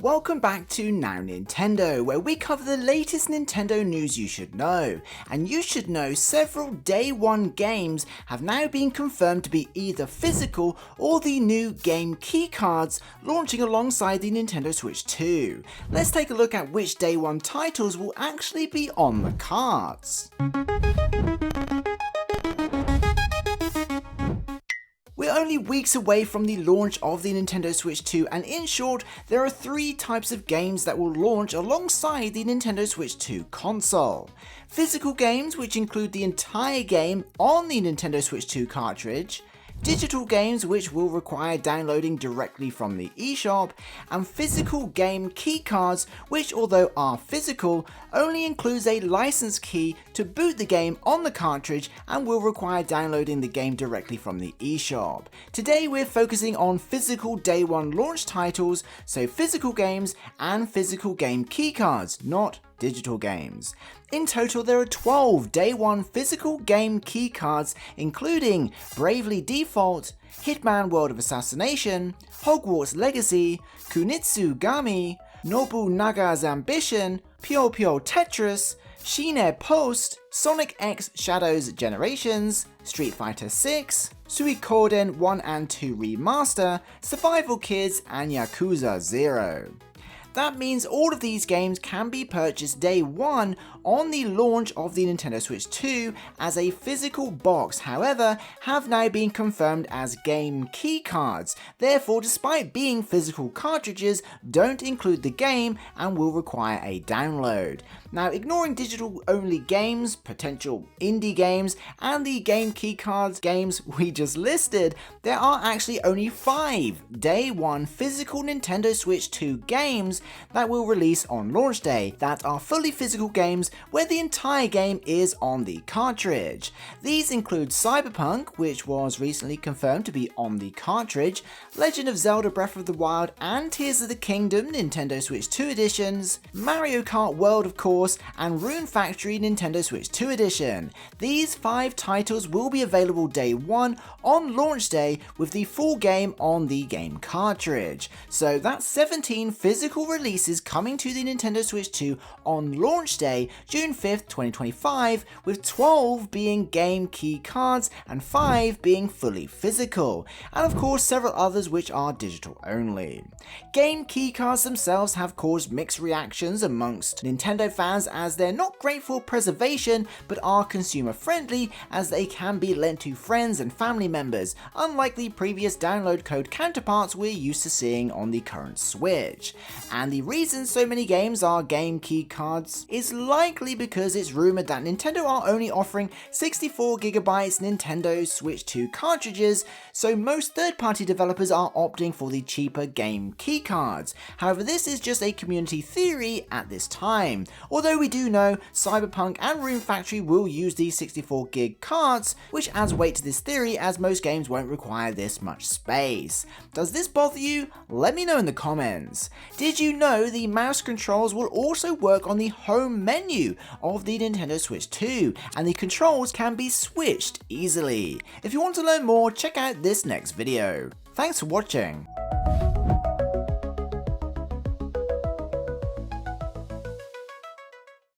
Welcome back to Now Nintendo, where we cover the latest Nintendo news you should know. And you should know several day one games have now been confirmed to be either physical or the new game keycards launching alongside the Nintendo Switch 2. Let's take a look at which day one titles will actually be on the cards. We're only weeks away from the launch of the Nintendo Switch 2, and in short, there are three types of games that will launch alongside the Nintendo Switch 2 console. Physical games, which include the entire game on the Nintendo Switch 2 cartridge, digital games which will require downloading directly from the eShop, and physical game keycards which, although are physical, only includes a license key to boot the game on the cartridge and will require downloading the game directly from the eShop. Today we're focusing on physical day one launch titles, so physical games and physical game keycards, not digital games. In total, there are 12 day one physical game keycards, including Bravely Default, Hitman World of Assassination, Hogwarts Legacy, Kunitsu Gami, Nobunaga's Ambition, Pyo Pyo Tetris, Shine Post, Sonic X Shadows Generations, Street Fighter 6, Suikoden 1 and 2 Remaster, Survival Kids, and Yakuza 0. That means all of these games can be purchased day one on the launch of the Nintendo Switch 2 as a physical box, however, have now been confirmed as game keycards. Therefore, despite being physical cartridges, don't include the game and will require a download. Now, ignoring digital only games, potential indie games, and the game keycards games we just listed, there are actually only 5 day one physical Nintendo Switch 2 games that will release on launch day that are fully physical games where the entire game is on the cartridge. These include Cyberpunk, which was recently confirmed to be on the cartridge, Legend of Zelda Breath of the Wild and Tears of the Kingdom Nintendo Switch 2 editions, Mario Kart World of course, and Rune Factory Nintendo Switch 2 edition. These 5 titles will be available day one on launch day with the full game on the game cartridge. So that's 17 physical releases coming to the Nintendo Switch 2 on launch day, June 5th, 2025, with 12 being game key cards and 5 being fully physical, and of course several others which are digital only. Game key cards themselves have caused mixed reactions amongst Nintendo fans as they're not great for preservation but are consumer friendly as they can be lent to friends and family members, unlike the previous download code counterparts we're used to seeing on the current Switch. And the reason so many games are game key cards is likely because it's rumored that Nintendo are only offering 64GB Nintendo Switch 2 cartridges, so most third-party developers are opting for the cheaper game key cards. However, this is just a community theory at this time, although we do know Cyberpunk and Rune Factory will use these 64GB cards, which adds weight to this theory as most games won't require this much space. Does this bother you? Let me know in the comments. Did you know the mouse controls will also work on the home menu of the Nintendo Switch 2, and the controls can be switched easily? If you want to learn more, check out this next video. Thanks for watching.